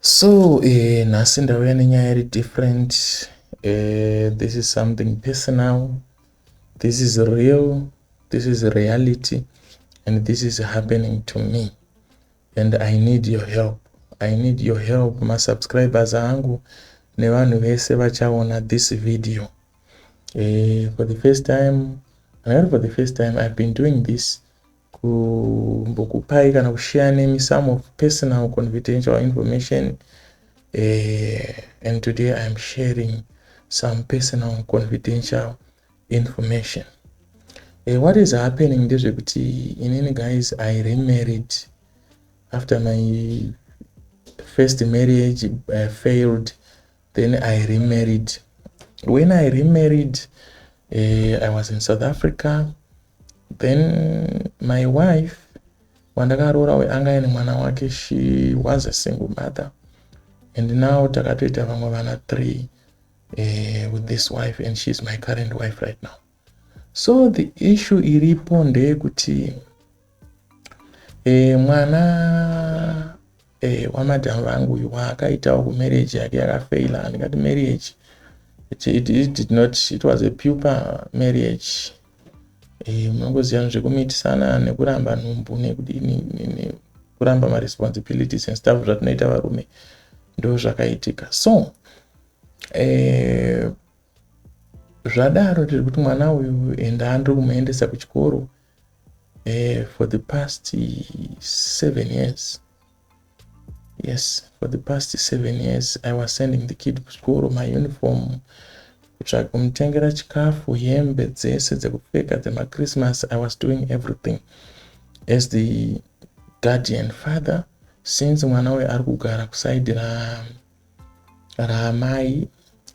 So nhasi ndauya nenyaya iri different. This is something personal, this is real, this is reality, and this is happening to me, and I need your help. I need your help, masubscribers angu nevanhu vese vachaona this video. For the first time, not for the first time, I've been doing this kumbokupai kana kushare nemi some of personal confidential information. And today I'm sharing some personal confidential information. What is happening ndezvekuti inini guys, I remarried after my first marriage failed. Then I remarried. When I remarried, I was in South Africa. Then my wife, wandakaroora anga ine mwana wake, she was a single mother. And now takatoita vamwe vana 3 with this wife, and she's my current wife right now. So the issue iripo ndeyekuti mwana wamadhamu vangu uyu akaitawo kumarriage yake yakafaila. Ndingati marriage it was a pupa marriage. Munongoziva zvekumitisana nekuramba nhumbu nekudini kuramba maresponsibilities and stuff zvatinoita varume ndo zvakaitika. So zvadaro tiri kuti mwana uyu enda ndiri kumuendesa kuchikoro for the past 7 years. Yes, for the past 7 years I was sending the kid kuchikoro, my uniform, kutsvaga kumutengera chikafu, hembe dzese dzekupfeka dzemaChristmas. I was doing everything as the guardian father, since mwana uyu ari kugara kusaidi ramai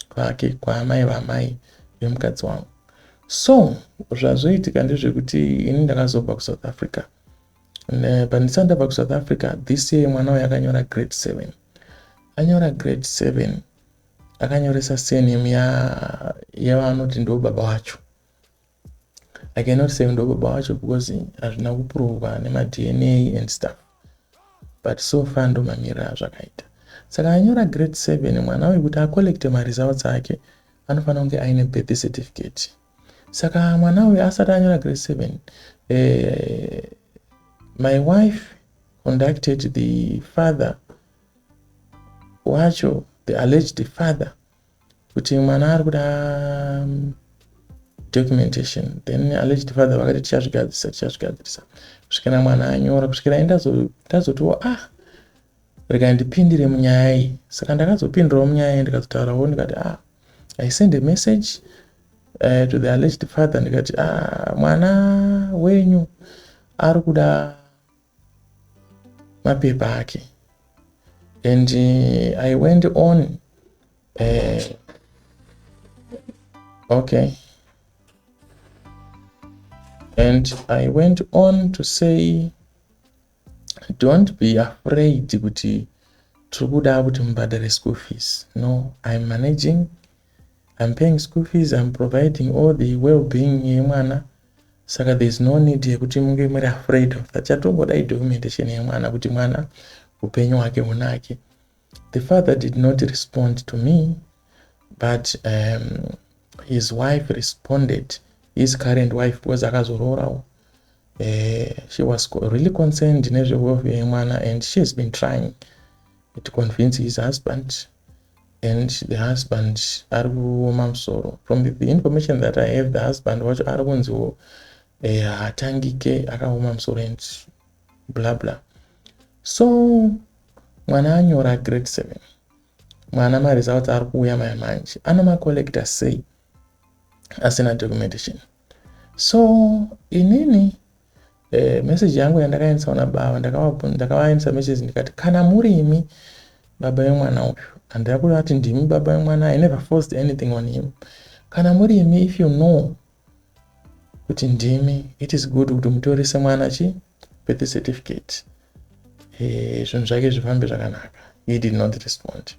kwake, kwaamai vamai vemukadzi wangu. So zvazoitika ndezvekuti ini ndakazobva kuSouth Africa. Pandisati ndabva kuSouth Africa, this year mwana uyu akanyora grade 7. Anyora grade 7, akanyoresa surname yavanoti ndo baba wacho. I cannot say ndo baba wacho because hazvina kuprovwa nema-DNA and stuff, but so far ndo mamiriro azvakaita. Saka anyora grade 7, mwana uyu kuti acollecte maresults ake anofanira kunge aine birth certificate. Saka mwana uyu asati anyora grade 7, my wife contacted the father wacho, the alleged father, kuti mwana ari kuda documentation. Then alleged father vakati tichazvigadzirisa kusvikira mwana anyora, kusvikira ndazotiwo rega ndipindire munyaya iyi. Saka ndakazopindirawo munyaya iyi, ndikazotaurawo ndikati I send a message to the alleged father ndikati mwana wenyu ari kuda mapepa ake. And I went on okay, and I went on to say, don't be afraid kuti tikuda kuti mubhadhare school fees. No, I'm managing, I'm paying school fees, I'm providing all the well-being yemwana. Saka there's no need yekuti munge muri afraid of that. Chatongodai documentation yemwana kuti mwana upenyu hwake hunake. The father did not respond to me, but his wife responded, his current wife, because akazororawo. She was really concerned in the welfare yemwana, and she has been trying to convince his husband, and the husband ari kuoma musoro. From the information that I have, the husband wacho ari kunziwo hatangike, akaoma musoro and blah blah. So mwana anyora grade 7, mwana maresults ari kuuya manje, anomacollecta sei asina documentation. So inini message yangu yandakaendesa una baba, ndakavaendesa message ndikati, kana murimi baba vemwana uyu, handira kuti ndimi baba vemwana, I never forced anything on him. Kana murimi, if you know kuti ndimi, it is good kuti mutorise mwana birth certificate, zvinhu zvake zvifambe zvakanaka. He did not respond.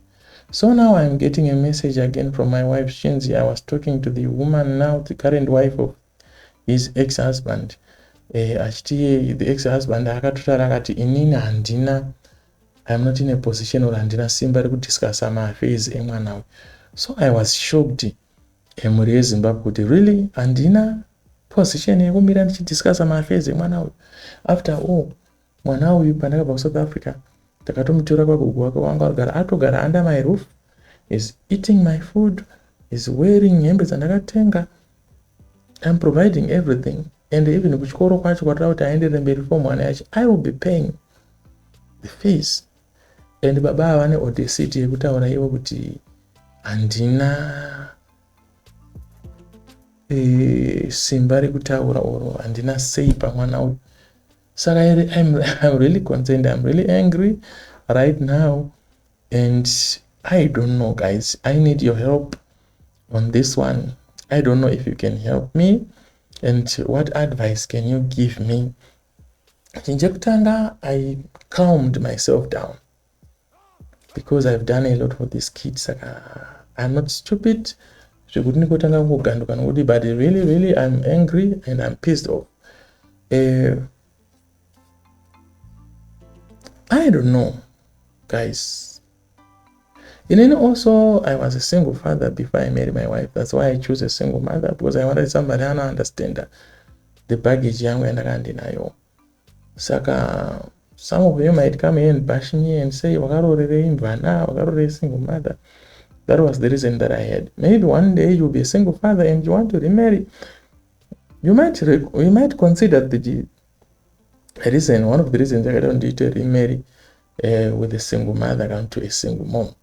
So now I'm getting a message again from my wife Shinzi. I was talking to the woman now, the current wife of his ex-husband. The ex-husband akatotaura akati, inini handina I'm not in a position or handina simba rekudiscuss affairs emwana uyu. So I was shocked emhuri yeZimbabwe kuti really handina position yekumira ndichidiscuss affairs emwana uyu. After all, mwana uyu pandakabva kuSouth Africa takatomutora kwagogo wake wanga agara atogara under my roof, is eating my food, is wearing hembe dzandakatenga, I'm providing everything. And even kuchikoro kwacho kwatara kuti aendere mberi for mwana yacho, I will be paying the fees. And baba vane audacity yekutaura ivo kuti handina simba rekutaura oro handina sei pamwana uyu. Saka I'm really concerned, I'm really angry right now, and I don't know, guys. I need your help on this one. I don't know if you can help me, and what advice can you give me? Chinjekutanga, I calmed myself down because I've done a lot for these kids. I'm not stupid, but really I'm angry and I'm pissed off. I don't know, guys. And then also, I was a single father before I married my wife. That's why I chose a single mother, because I wanted somebody who understand the baggage young and I Saka, some of you might come here and bash me and say, Wagarore a single mother. That was the reason that I had. Maybe one day you'll be a single father and you want to remarry. You might consider the reason, one of the reasons I don't need to remarry with a single mother than to a single mom.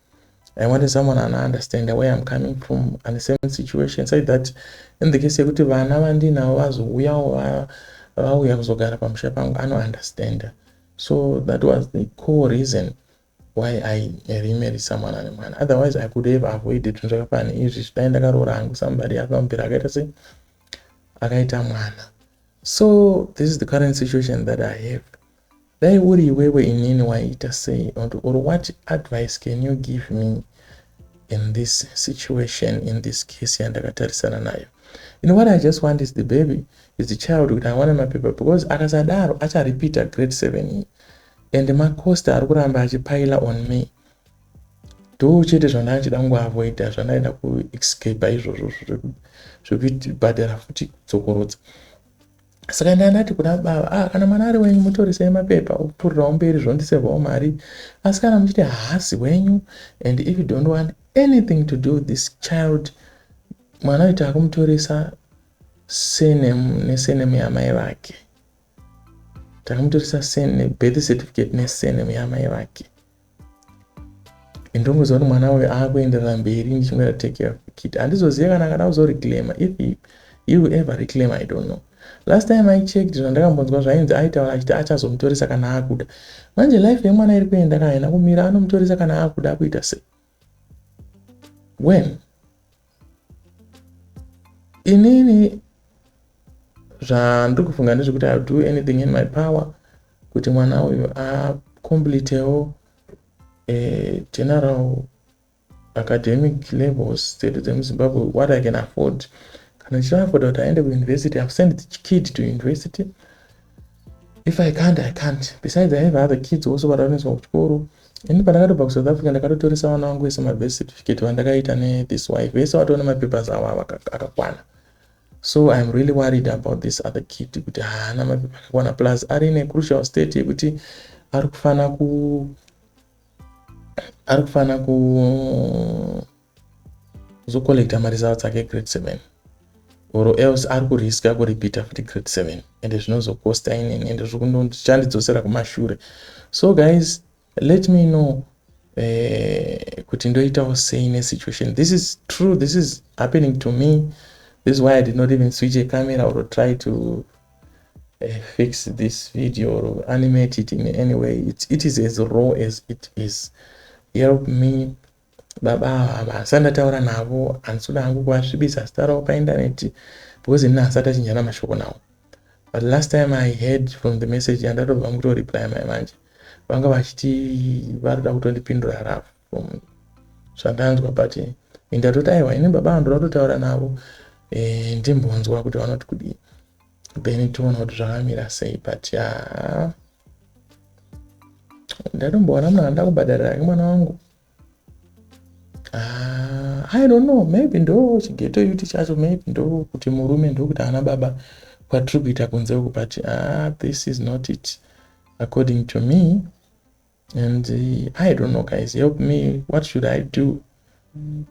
I wanted someone to understand where I'm coming from and the same situation. So that in the case of I don't understand. So that was the core reason why I remarried someone. Otherwise, I could have avoided somebody So this is the current situation that I have. Or what advice can you give me in this situation, in this case? You know what I just want is the baby, is the child. I want my paper because Akasadaro actually repeat a grade 7 and the cost are going to pile on me. Do chete zvona chidangu avoid zvanaenda ku escape izvozvo zvekuti badera futi dzokorodza. Saka ndandati kuna baba, kana mwana ari wenyu mutorisei mapepa upurirawo mberi zvondisevhawo mari. Asi kana muchiti haasi wenyu, and if you don't want anything to do with this child, mwana uyu takumutoresa senemu yamai vake. Takumutoresa birth certificate nesenemu yamai vake. Ndongoziva kuti mwana uyu akuenderera mberi ndichingada take care of the kid. Handizoziva kana akada kuzoreclaim. If he will ever reclaim, I don't know. Last time I checked, ndakambonzwa zvainzi aitaura achiti achazomutoresa kana akuda. Manje life yemwana iri kuenda kaena kumira anomutoresa kana akuda akuita sei? When? Inini zvandiri kufunga ndezvekuti I'll do anything in my power kuti mwana uyu completewo general academic levels state dzemuZimbabwe, what I can afford. Kana ndichiafoda kuti aende kuuniversity, I've sent the kid to university. If I can't, I can't. Besides, I have other kids also vanoendeswa kuchikoro. Ini pandakatobva kuSouth Africa ndakatotoresa vana vangu vese mabirth certificate vandakaita neThis Wife. Vese vatona mapapers avo akakwana. So I'm really worried about this other kid kuti haana mapepa akakwana, plus ari in a crucial state yekuti ari kufana kuzokollecta mari zavo dzake grade 7. Or else ari kuriska kuripita futi grade 7 ende zvinozocosta inini ende zvichandidzosera kumashure. So guys, let me know kuti ndoitawo sei nesituation. This is true, this is happening to me. This is why I did not even switch a camera or try to fix this video or animate it in any way. It is as raw as it is. Help me. Baba sandataura navo ansuda hangu kuasvibisa zita pa internet because ina asati achinjana mashoko nawo. But last time I heard from the message ndatobva muto reply manje vanga vachiti varida kutondipindura rafu from zvandanzwa, but ndatoti aiwa ini baba vangu ndatotaura navo ndimbonzwa kuti vanoti kudii, then toona kuti zvakamira sei. But ndatomboona munhu andakubhadharira mwana wangu. I don't know, maybe ndo chigeto yuti chacho, maybe ndo kuti murume ndo kuti ana baba kwatiri kuita kunze uku, but this is not it according to me. And I don't know guys, help me, what should I do?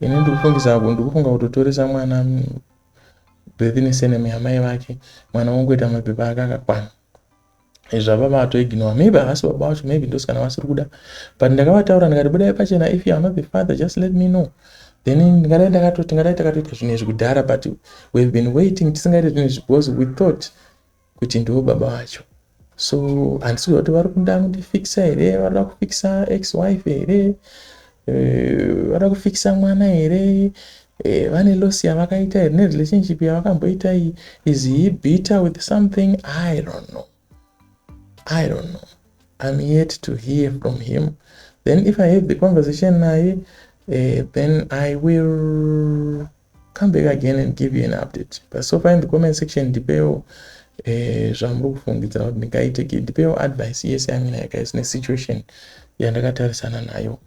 Ine ndikufungisa apo, ndikufunga kutotoresa mwana brethinesene yamai vake, mwana wangu ita mapepa akakwana. Zvava vatoignore, maybe havasi baba vacho, maybe ndosikana vasiri kuda, but ndakavataura ndikati budai pachena, if you are not the father just let me know. Then tingadai takatoita zvinhu izvi kudhara, but we've been waiting tisingaiti zvinhu izvi because we thought kuti ndiwo baba vacho. So handisi kuti vari kuda kundifikisa here, varida kufikisa ex-wife here, varida kufikisa mwana here, vane loss yavakaita here, nerelationship yavakamboita iyi. Is he bitter with something? I don't know. I'm yet to hear from him. Then if I have the conversation naye, then I will come back again and give you an update. But so far in the comment section, ndipewo zvamuri kufungidzira kuti ndingaiteki, ndipewo advice. Yes, I mean, guys, ne situation yandakatarisana nayo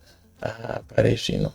pare zvino.